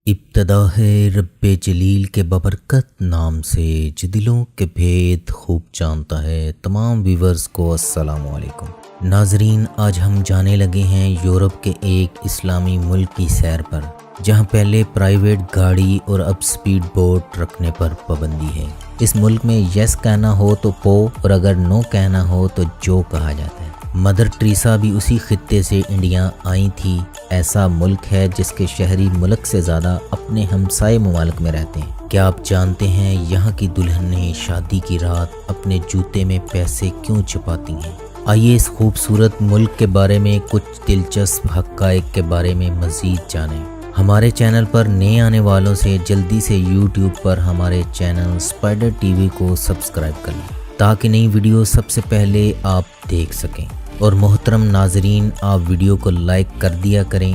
ابتدا ہے رب جلیل کے ببرکت نام سے جو دلوں کے بھید خوب جانتا ہے۔ تمام ویورز کو السلام علیکم۔ ناظرین، آج ہم جانے لگے ہیں یورپ کے ایک اسلامی ملک کی سیر پر، جہاں پہلے پرائیویٹ گاڑی اور اب سپیڈ بوٹ رکھنے پر پابندی ہے۔ اس ملک میں یس کہنا ہو تو پو اور اگر نو کہنا ہو تو جو کہا جاتا ہے۔ مدر ٹریسا بھی اسی خطے سے انڈیا آئی تھی۔ ایسا ملک ہے جس کے شہری ملک سے زیادہ اپنے ہمسائے ممالک میں رہتے ہیں۔ کیا آپ جانتے ہیں یہاں کی دلہنیں شادی کی رات اپنے جوتے میں پیسے کیوں چھپاتی ہیں؟ آئیے اس خوبصورت ملک کے بارے میں کچھ دلچسپ حقائق کے بارے میں مزید جانیں۔ ہمارے چینل پر نئے آنے والوں سے جلدی سے یوٹیوب پر ہمارے چینل اسپائڈر ٹی وی کو سبسکرائب کر لیں تاکہ نئی ویڈیو سب سے پہلے آپ دیکھ سکیں۔ اور محترم ناظرین، آپ ویڈیو کو لائک کر دیا کریں۔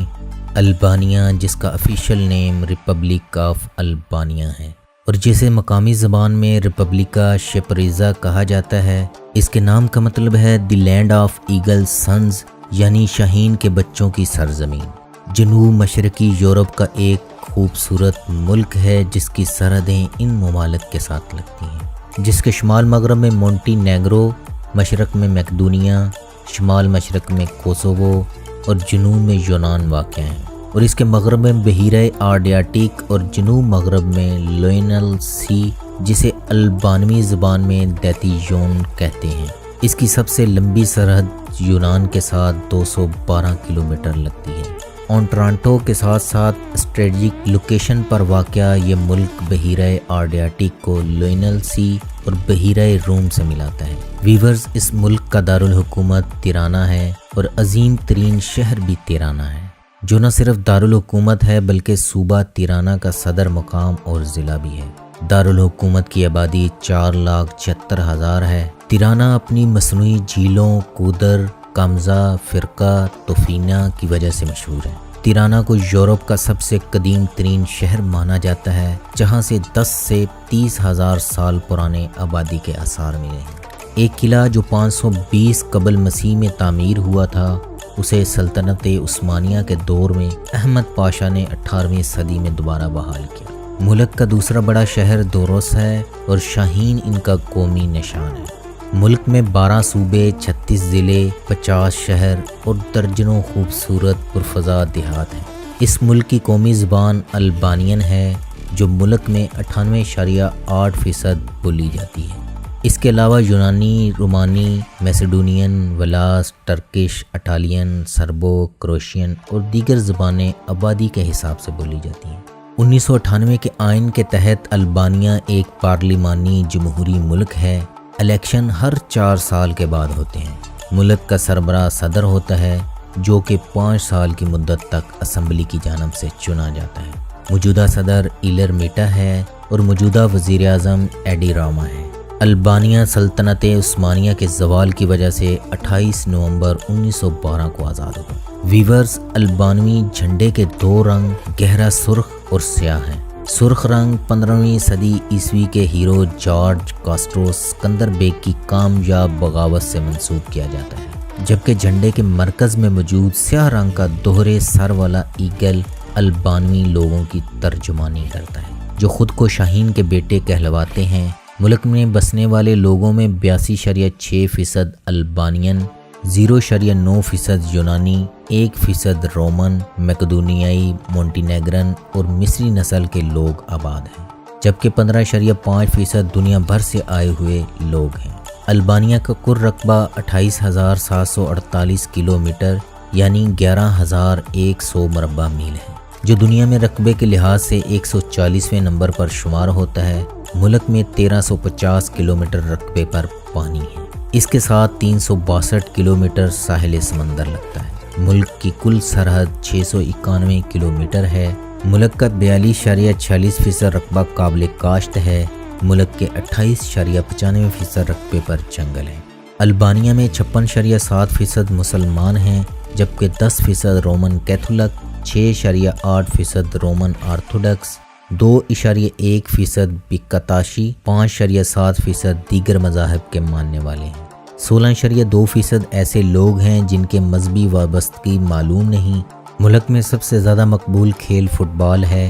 البانیہ، جس کا official name republic of Albania ہے اور جسے مقامی زبان میں ریپبلیکا شپریزا کہا جاتا ہے، اس کے نام کا مطلب ہے the land of eagle sons, یعنی شاہین کے بچوں کی سرزمین۔ جنوب مشرقی یورپ کا ایک خوبصورت ملک ہے جس کی سرحدیں ان ممالک کے ساتھ لگتی ہیں، جس کے شمال مغرب میں مونٹی نیگرو، مشرق میں میکڈونیا، شمال مشرق میں کوسوو اور جنوب میں یونان واقع ہیں، اور اس کے مغرب میں بحیرہ آڈریاٹک اور جنوب مغرب میں لوئینل سی، جسے البانوی زبان میں دیتیون کہتے ہیں۔ اس کی سب سے لمبی سرحد یونان کے ساتھ 212 کلومیٹر لگتی ہے۔ اونٹرانٹو کے ساتھ ساتھ اسٹریٹجک لوکیشن پر واقع یہ ملک بحیرہ آڈریاٹک کو لوئینل سی اور بحیرہ روم سے ملاتا ہے۔ ویورز، اس ملک کا دارالحکومت تیرانہ ہے اور عظیم ترین شہر بھی تیرانہ ہے، جو نہ صرف دارالحکومت ہے بلکہ صوبہ تیرانہ کا صدر مقام اور ضلع بھی ہے۔ دارالحکومت کی آبادی 4,76,000 ہے۔ تیرانہ اپنی مصنوعی جھیلوں، کودر، کامزا، فرقہ، توفینا کی وجہ سے مشہور ہے۔ تیرانہ کو یورپ کا سب سے قدیم ترین شہر مانا جاتا ہے، جہاں سے 10 سے 30,000 سال پرانے آبادی کے آثار ملے ہیں۔ ایک قلعہ جو 520 قبل مسیح میں تعمیر ہوا تھا، اسے سلطنت عثمانیہ کے دور میں احمد پاشا نے 18ویں صدی میں دوبارہ بحال کیا۔ ملک کا دوسرا بڑا شہر دوروس ہے اور شاہین ان کا قومی نشان ہے۔ ملک میں 12 صوبے، 36 ضلع، 50 شہر اور درجنوں خوبصورت پرفضا دیہات ہیں۔ اس ملک کی قومی زبان البانین ہے، جو ملک میں 98.8% بولی جاتی ہے۔ اس کے علاوہ یونانی، رومانی، میسیڈونین، ولاس، ٹرکش، اٹالین، سربو، کروشین اور دیگر زبانیں آبادی کے حساب سے بولی جاتی ہیں۔ 1998 کے آئین کے تحت البانیہ ایک پارلیمانی جمہوری ملک ہے۔ الیکشن ہر 4 سال کے بعد ہوتے ہیں۔ ملک کا سربراہ صدر ہوتا ہے، جو کہ 5 سال کی مدت تک اسمبلی کی جانب سے چنا جاتا ہے۔ موجودہ صدر ایلر میٹا ہے اور موجودہ وزیر اعظم ایڈی راما ہے۔ البانیہ سلطنت عثمانیہ کے زوال کی وجہ سے 28 نومبر 1912 کو آزاد ہوا۔ ویورز، البانوی جھنڈے کے 2 رنگ گہرا سرخ اور سیاہ ہیں۔ سرخ رنگ 15ویں صدی عیسوی کے ہیرو جارج کاسٹرو سکندر بیگ کی کامیاب بغاوت سے منسوب کیا جاتا ہے، جبکہ جھنڈے کے مرکز میں موجود سیاہ رنگ کا دوہرے سر والا ایگل البانوی لوگوں کی ترجمانی کرتا ہے، جو خود کو شاہین کے بیٹے کہلواتے ہیں۔ ملک میں بسنے والے لوگوں میں 82.6% البانین، 0.9% یونانی، 1% رومن، میکڈونیائی، مونٹینیگرن اور مصری نسل کے لوگ آباد ہیں، جبکہ 15.5% دنیا بھر سے آئے ہوئے لوگ ہیں۔ البانیہ کا کل رقبہ 28,748 کلومیٹر یعنی 11,100 مربع میل ہے، جو دنیا میں رقبے کے لحاظ سے 140ویں نمبر پر شمار ہوتا ہے۔ ملک میں 1350 کلومیٹر رقبے پر پانی ہے۔ اس کے ساتھ 362 کلومیٹر ساحل سمندر لگتا ہے۔ ملک کی کل سرحد 691 کلومیٹر ہے۔ ملک کا 42.46% رقبہ قابل کاشت ہے۔ ملک کے 28.95% رقبے پر جنگل ہے۔ البانیہ میں 56.7% مسلمان ہیں، جبکہ 10% رومن کیتھولک، 6.8% رومن آرتھوڈکس، 2.1% بکتاشی، 5.7% دیگر مذاہب کے ماننے والے ہیں۔ 16.2% ایسے لوگ ہیں جن کے مذہبی وابستگی معلوم نہیں۔ ملک میں سب سے زیادہ مقبول کھیل فٹ بال ہے،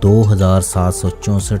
2764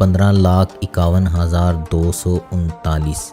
15,51,239,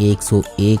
101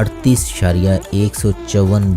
38.154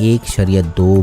1.2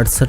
68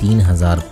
3,000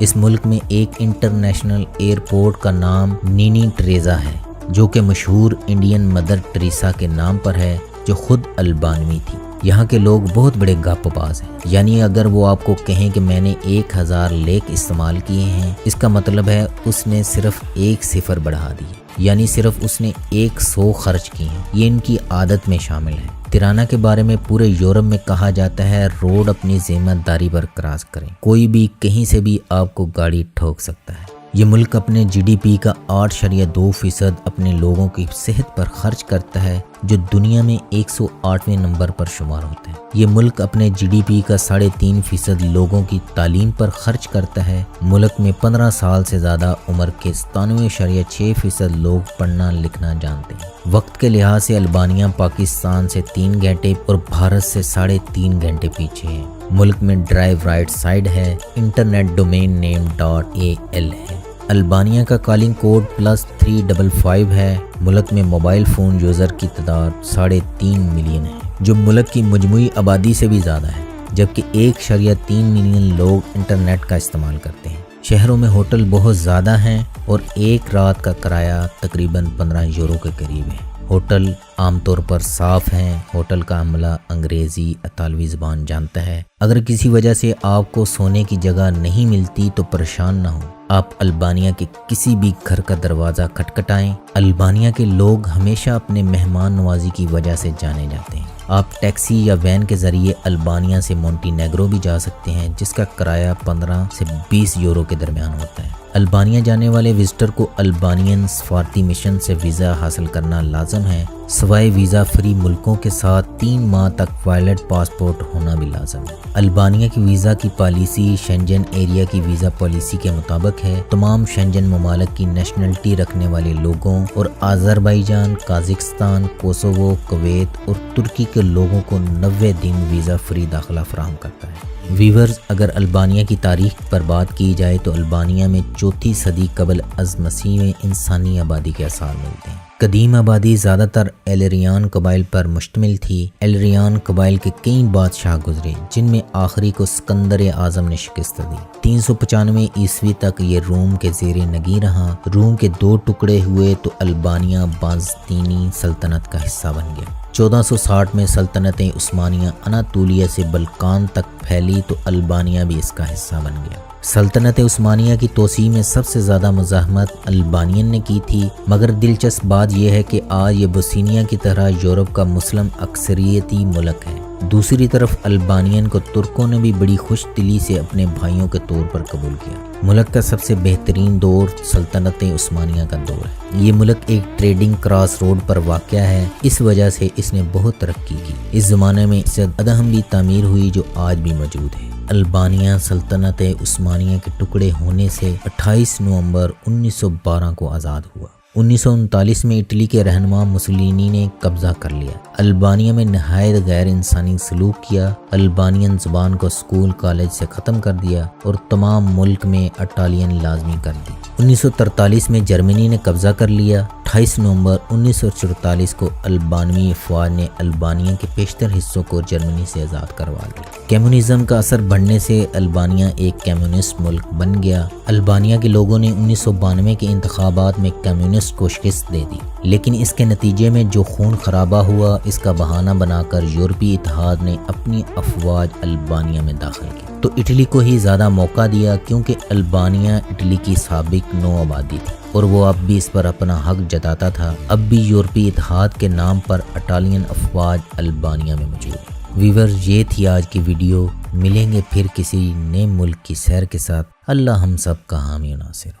اس ملک میں ایک انٹرنیشنل ایئرپورٹ کا نام نینی ٹریزا ہے جو کہ مشہور انڈین مدر ٹریسا کے نام پر ہے جو خود البانوی تھی۔ یہاں کے لوگ بہت بڑے گپ باز ہیں، یعنی اگر وہ آپ کو کہیں کہ میں نے 1000 لیک استعمال کیے ہیں، اس کا مطلب ہے اس نے صرف 1 صفر بڑھا دی، یعنی صرف اس نے 100 خرچ کی ہیں۔ یہ ان کی عادت میں شامل ہے۔ ترانا کے بارے میں پورے یورپ میں کہا جاتا ہے روڈ اپنی ذمہ داری پر کراس کریں، کوئی بھی کہیں سے بھی آپ کو گاڑی ٹھوک سکتا ہے۔ یہ ملک اپنے جی ڈی پی کا 8.2% اپنے لوگوں کی صحت پر خرچ کرتا ہے جو دنیا میں 108ویں نمبر پر شمار ہوتا ہے۔ یہ ملک اپنے جی ڈی پی کا 3.5% لوگوں کی تعلیم پر خرچ کرتا ہے۔ ملک میں 15 سال سے زیادہ عمر کے 97.6% لوگ پڑھنا لکھنا جانتے ہیں۔ وقت کے لحاظ سے البانیہ پاکستان سے 3 گھنٹے اور بھارت سے 3.5 گھنٹے پیچھے ہے۔ ملک میں ڈرائیو رائٹ سائڈ ہے، انٹرنیٹ ڈومین نیم .al ہے۔ البانیہ کا کالنگ کوڈ +355 ہے۔ ملک میں موبائل فون یوزر کی تعداد 3.5 ملین ہے جو ملک کی مجموعی آبادی سے بھی زیادہ ہے، جبکہ 1.3 ملین لوگ انٹرنیٹ کا استعمال کرتے ہیں۔ شہروں میں ہوٹل بہت زیادہ ہیں اور ایک رات کا کرایہ تقریباً 15 یورو کے قریب ہے۔ ہوٹل عام طور پر صاف ہیں۔ ہوٹل کا عملہ انگریزی اطالوی زبان جانتا ہے۔ اگر کسی وجہ سے آپ کو سونے کی جگہ نہیں ملتی تو پریشان نہ ہو، آپ البانیہ کے کسی بھی گھر کا دروازہ کھٹکھٹائیں۔ البانیہ کے لوگ ہمیشہ اپنے مہمان نوازی کی وجہ سے جانے جاتے ہیں۔ آپ ٹیکسی یا وین کے ذریعے البانیہ سے مونٹی نیگرو بھی جا سکتے ہیں جس کا کرایہ 15 سے 20 یورو کے درمیان ہوتا ہے۔ البانیہ جانے والے وزٹر کو البانین سفارتی مشن سے ویزا حاصل کرنا لازم ہے، سوائے ویزا فری ملکوں کے ساتھ 3 ماہ تک وائلڈ پاسپورٹ ہونا بھی لازم ہے۔ البانیہ کی ویزا کی پالیسی شنجن ایریا کی ویزا پالیسی کے مطابق ہے۔ تمام شنجن ممالک کی نیشنلٹی رکھنے والے لوگوں اور آذربائیجان، قازقستان، کوسوو، کویت اور ترکی کے لوگوں کو 90 دن ویزا فری داخلہ فراہم کرتا ہے۔ ویورز، اگر البانیہ کی تاریخ پر بات کی جائے تو البانیہ میں 4 صدی قبل از مسیح میں انسانی آبادی کے آثار ملتے ہیں۔ قدیم آبادی زیادہ تر ایلرین قبائل پر مشتمل تھی۔ ایلرین قبائل کے کئی بادشاہ گزرے جن میں آخری کو سکندر اعظم نے شکست دی۔ 395 عیسوی تک یہ روم کے زیر نگیں رہا۔ روم کے 2 ٹکڑے ہوئے تو البانیہ بازنطینی سلطنت کا حصہ بن گیا۔ 1460 میں سلطنت عثمانیہ اناطولیہ سے بلقان تک پھیلی تو البانیہ بھی اس کا حصہ بن گیا۔ سلطنت عثمانیہ کی توسیع میں سب سے زیادہ مزاحمت البانین نے کی تھی، مگر دلچسپ بات یہ ہے کہ آج یہ بوسنیا کی طرح یورپ کا مسلم اکثریتی ملک ہے۔ دوسری طرف البانین کو ترکوں نے بھی بڑی خوش دلی سے اپنے بھائیوں کے طور پر قبول کیا۔ ملک کا سب سے بہترین دور سلطنت عثمانیہ کا دور ہے۔ یہ ملک ایک ٹریڈنگ کراس روڈ پر واقع ہے، اس وجہ سے اس نے بہت ترقی کی۔ اس زمانے میں مسجد ادہم بھی تعمیر ہوئی جو آج بھی موجود ہے۔ البانیہ سلطنت عثمانیہ کے ٹکڑے ہونے سے 28 نومبر 1912 کو آزاد ہوا۔ 1939 میں اٹلی کے رہنما مسولینی نے قبضہ کر لیا۔ البانیہ میں نہایت غیر انسانی سلوک کیا۔ البانین زبان کو اسکول کالج سے ختم کر دیا اور تمام ملک میں اٹالین لازمی کر دی۔ 1943 میں جرمنی نے قبضہ کر لیا۔ 28 نومبر 1944 کو البانوی افواج نے البانیہ کے بیشتر حصوں کو جرمنی سے آزاد کروا دیا۔ کمیونزم کا اثر بڑھنے سے البانیہ ایک کمیونسٹ ملک بن گیا۔ البانیہ کے لوگوں نے 1992 کے انتخابات میں کمیونسٹ کو شکست دے دی، لیکن اس کے نتیجے میں جو خون خرابہ ہوا اس کا بہانہ بنا کر یورپی اتحاد نے اپنی افواج البانیہ میں داخل کی تو اٹلی کو ہی زیادہ موقع دیا، کیونکہ البانیہ اٹلی کی سابق نو آبادی تھی اور وہ اب بھی اس پر اپنا حق جتاتا تھا۔ اب بھی یورپی اتحاد کے نام پر اٹالین افواج البانیہ میں موجود ہیں۔ ویور، یہ تھی آج کی ویڈیو۔ ملیں گے پھر کسی نئے ملک کی سیر کے ساتھ۔ اللہ ہم سب کا حامی و ناصر ہو۔